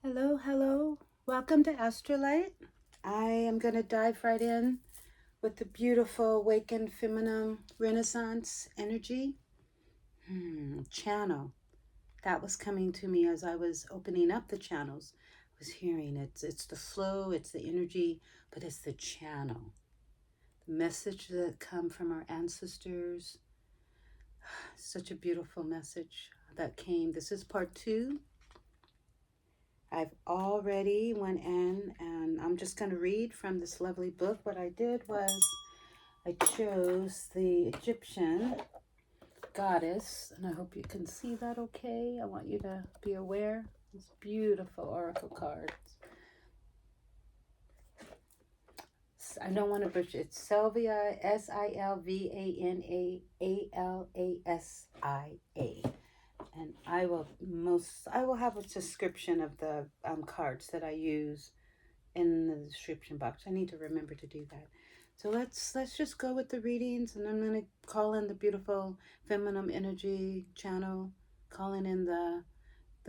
Hello, hello. Welcome to Astrolight. I am going to dive right in with the beautiful awakened feminine renaissance energy channel. That was coming to me as I was opening up the channels. I was hearing it's the flow, it's the energy, but it's the channel. The message that come from our ancestors. Such a beautiful message that came. This is part 2. I've already went in and I'm just going to read from this lovely book. What I did was I chose the Egyptian goddess, and I hope you can see that okay. I want you to be aware. These beautiful oracle cards. I don't want to butcher it. It's Sylvia, Silvanalasa. And I will have a description of the cards that I use in the description box. I need to remember to do that. So let's just go with the readings, and I'm gonna call in the beautiful feminine energy channel, calling in the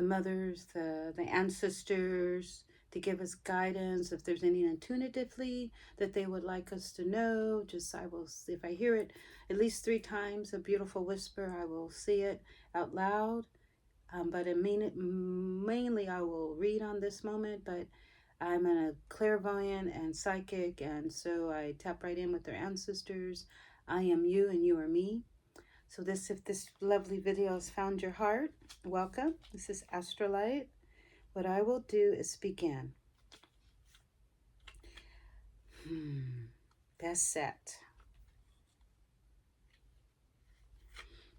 mothers, the ancestors, to give us guidance. If there's any intuitively that they would like us to know, just I will, if I hear it at least 3 times, a beautiful whisper, I will see it out loud. But mainly I will read on this moment, but I'm a clairvoyant and psychic, and so I tap right in with their ancestors. I am you and you are me. So if this lovely video has found your heart, welcome. This is Astrolight. What I will do is begin. Best set.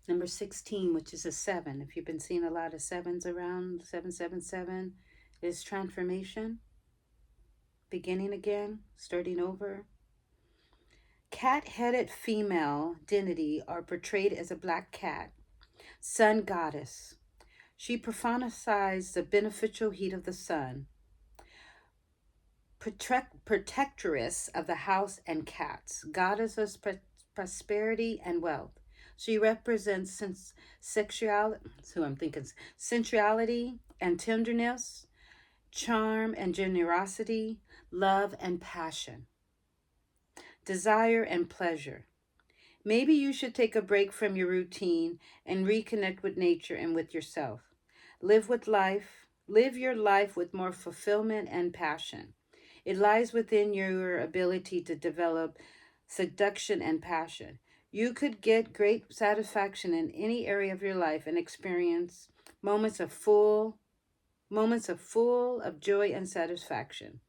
Number 16, which is a 7. If you've been seeing a lot of 7s around, 777 is transformation, beginning again, starting over. Cat-headed female divinity are portrayed as a black cat, sun goddess. She personifies the beneficial heat of the sun, protectress of the house and cats, goddess of prosperity and wealth. She represents sensuality and tenderness, charm and generosity, love and passion, desire and pleasure. Maybe you should take a break from your routine and reconnect with nature and with yourself. Live your life with more fulfillment and passion. It lies within your ability to develop seduction and passion. You could get great satisfaction in any area of your life and experience moments of full of joy and satisfaction.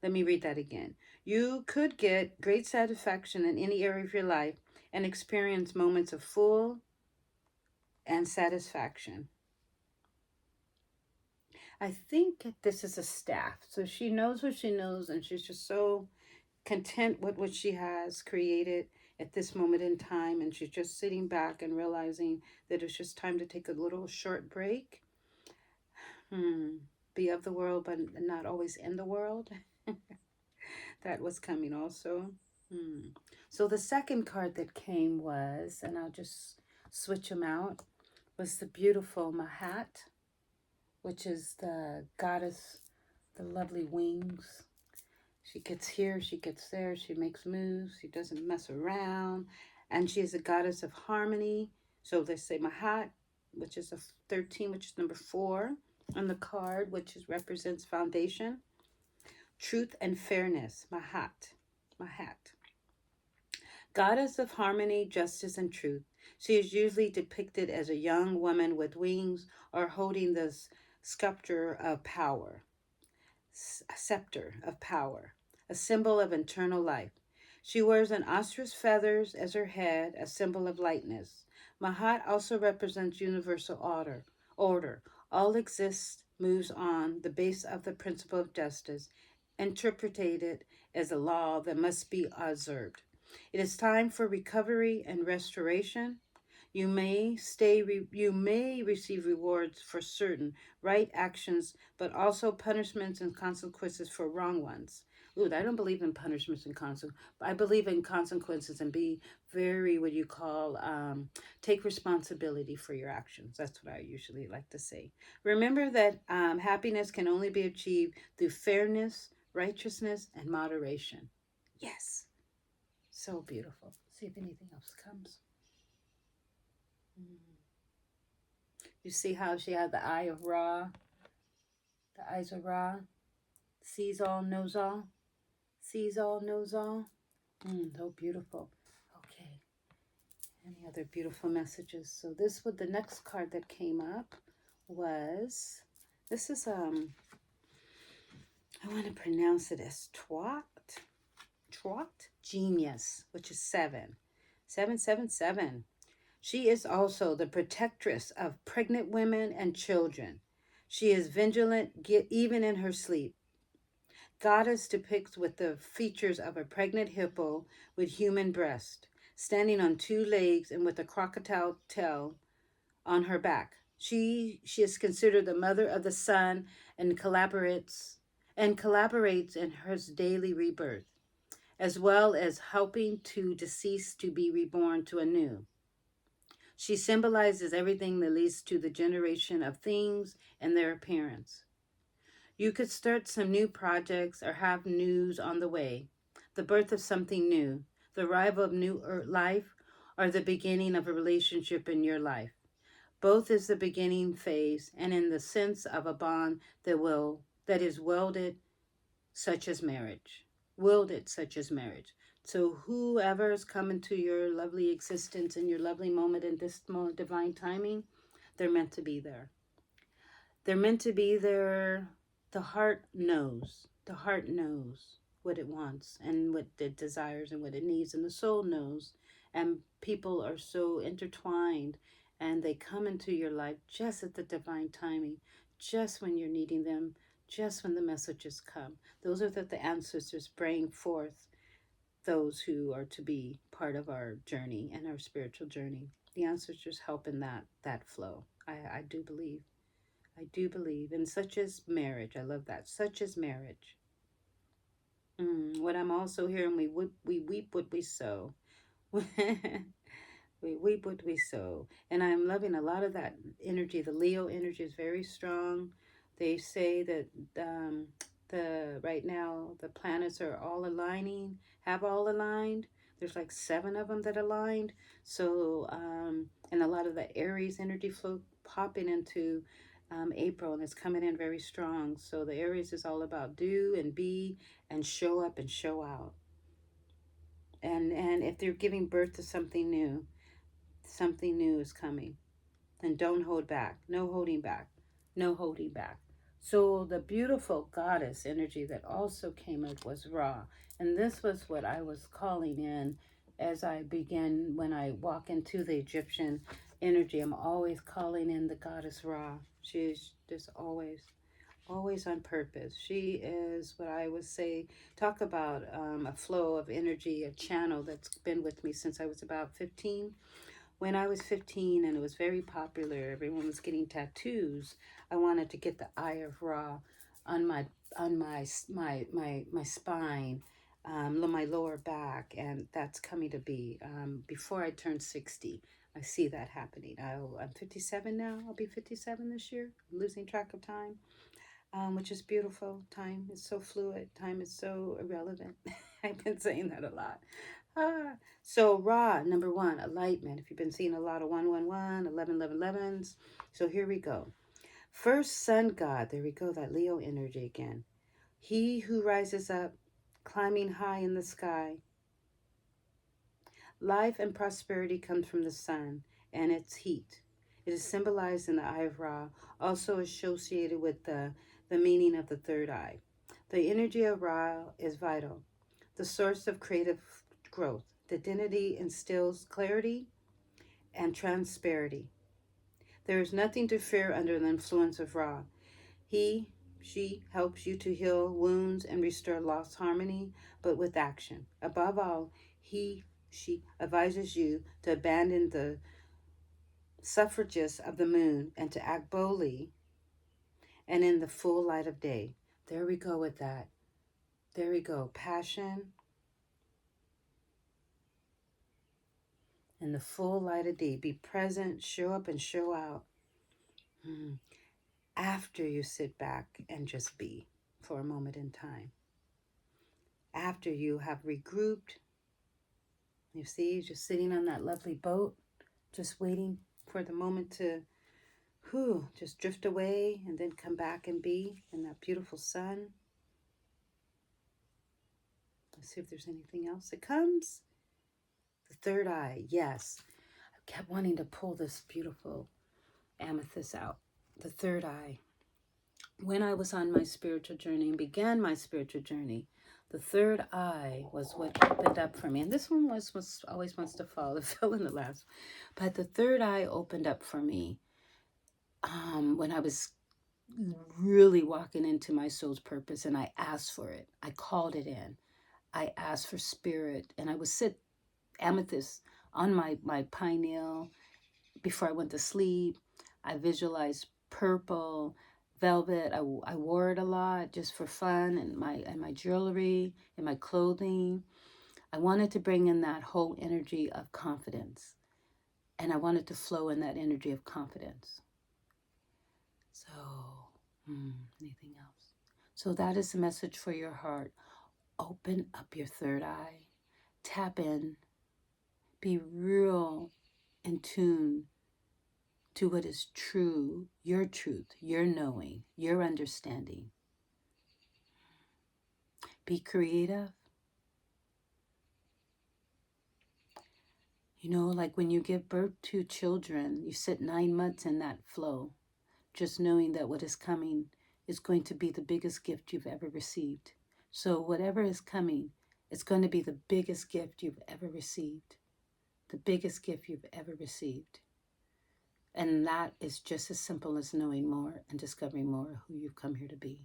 Let me read that again. You could get great satisfaction in any area of your life and experience moments of full and satisfaction. I think this is a staff. So she knows what she knows, and she's just so content with what she has created at this moment in time. And she's just sitting back and realizing that it's just time to take a little short break. Be of the world, but not always in the world. That was coming also. So the second card that came was, and I'll just switch them out, was the beautiful Mahat, which is the goddess, the lovely wings. She gets here, she gets there, she makes moves, she doesn't mess around, and she is a goddess of harmony. So they say Mahat, which is a 13, which is number 4 on the card, which represents foundation, truth and fairness. Mahat. Goddess of harmony, justice, and truth. She is usually depicted as a young woman with wings or holding the scepter of power, a symbol of eternal life. She wears an ostrich feathers as her head, a symbol of lightness. Mahat also represents universal order. All exists, moves on, the base of the principle of justice, interpreted as a law that must be observed. It is time for recovery and restoration. You may receive rewards for certain right actions, but also punishments and consequences for wrong ones. Ooh, I don't believe in punishments and consequences. I believe in consequences and be very, what you call, take responsibility for your actions. That's what I usually like to say. Remember that happiness can only be achieved through fairness, righteousness, and moderation. Yes. So beautiful. See if anything else comes. Mm. You see how she had the eye of Ra, the eyes of Ra, sees all, knows all, sees all, knows all. So beautiful. Okay. Any other beautiful messages? So this was the next card that came up was, this is I want to pronounce it as Twat Genius, which is 7. She is also the protectress of pregnant women and children. She is vigilant even in her sleep. Goddess depicts with the features of a pregnant hippo with human breast, standing on two legs and with a crocodile tail on her back. She is considered the mother of the sun and collaborates in her daily rebirth, as well as helping to deceased to be reborn to anew. She symbolizes everything that leads to the generation of things and their appearance. You could start some new projects or have news on the way, the birth of something new, the arrival of new life, or the beginning of a relationship in your life. Both is the beginning phase and in the sense of a bond that is welded such as marriage. Wielded such as marriage. So whoever is coming to your lovely existence in your lovely moment in this divine timing, they're meant to be there. They're meant to be there. The heart knows. The heart knows what it wants and what it desires and what it needs, and the soul knows. And people are so intertwined, and they come into your life just at the divine timing, just when you're needing them, just when the messages come. Those are the ancestors bring forth those who are to be part of our journey and our spiritual journey. The ancestors help in that flow. I do believe. I do believe, and such as marriage. I love that. Such as marriage. What I'm also hearing, we weep what we sow. We weep what we sow. And I'm loving a lot of that energy. The Leo energy is very strong. They say that the right now the planets are all aligning, have all aligned. There's like 7 of them that aligned. So, and a lot of the Aries energy flow popping into April, and it's coming in very strong. So the Aries is all about do and be and show up and show out. And if they're giving birth to something new is coming. And don't hold back. No holding back. No holding back. So the beautiful goddess energy that also came up was Ra. And this was what I was calling in as I begin when I walk into the Egyptian energy. I'm always calling in the goddess Ra. She's just always on purpose. She is what I would say, talk about a flow of energy, a channel that's been with me since I was about 15. When I was 15 and it was very popular, everyone was getting tattoos. I wanted to get the Eye of Ra on my spine, my lower back, and that's coming to be before I turn 60. I see that happening. I'm 57 now. I'll be 57 this year. I'm losing track of time, which is beautiful. Time is so fluid. Time is so irrelevant. I've been saying that a lot. Ah, so Ra, number 1, enlightenment. If you've been seeing a lot of 111, 11, so here we go. First sun god, there we go, that Leo energy again. He who rises up, climbing high in the sky. Life and prosperity comes from the sun and its heat. It is symbolized in the Eye of Ra, also associated with the meaning of the third eye. The energy of Ra is vital, the source of creative growth. The divinity instills clarity and transparency. There is nothing to fear under the influence of Ra. She helps you to heal wounds and restore lost harmony, but with action. Above all, she advises you to abandon the suffrages of the moon and to act boldly and in the full light of day. There we go with that. There we go. Passion in the full light of day. Be present, show up, and show out. After you sit back and just be for a moment in time. After you have regrouped, you see, just sitting on that lovely boat, just waiting for the moment to just drift away and then come back and be in that beautiful sun. Let's see if there's anything else that comes. The third eye, yes. I kept wanting to pull this beautiful amethyst out. The third eye. When I was on my spiritual journey and began my spiritual journey, the third eye was what opened up for me. And this one was always wants to fall. It fell in the last. But the third eye opened up for me when I was really walking into my soul's purpose, and I asked for it. I called it in. I asked for spirit, and I would sit amethyst on my pineal before I went to sleep. I visualized purple velvet. I wore it a lot just for fun, and my jewelry and my clothing. I wanted to bring in that whole energy of confidence, and I wanted to flow in that energy of confidence. So, anything else? So that is the message for your heart. Open up your third eye. Tap in. Be real in tune to what is true, your truth, your knowing, your understanding. Be creative. You know, like when you give birth to children, you sit 9 months in that flow, just knowing that what is coming is going to be the biggest gift you've ever received. So whatever is coming, it's going to be the biggest gift you've ever received. The biggest gift you've ever received. And that is just as simple as knowing more and discovering more of who you've come here to be.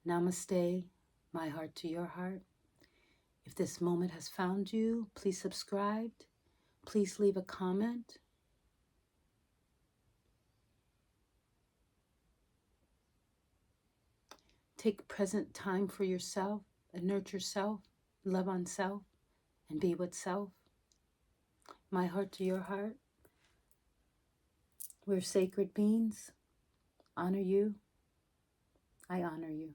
Namaste, my heart to your heart. If this moment has found you, please subscribe. Please leave a comment. Take present time for yourself and nurture self, love on self, and be with self. My heart to your heart. We're sacred beings. Honor you. I honor you.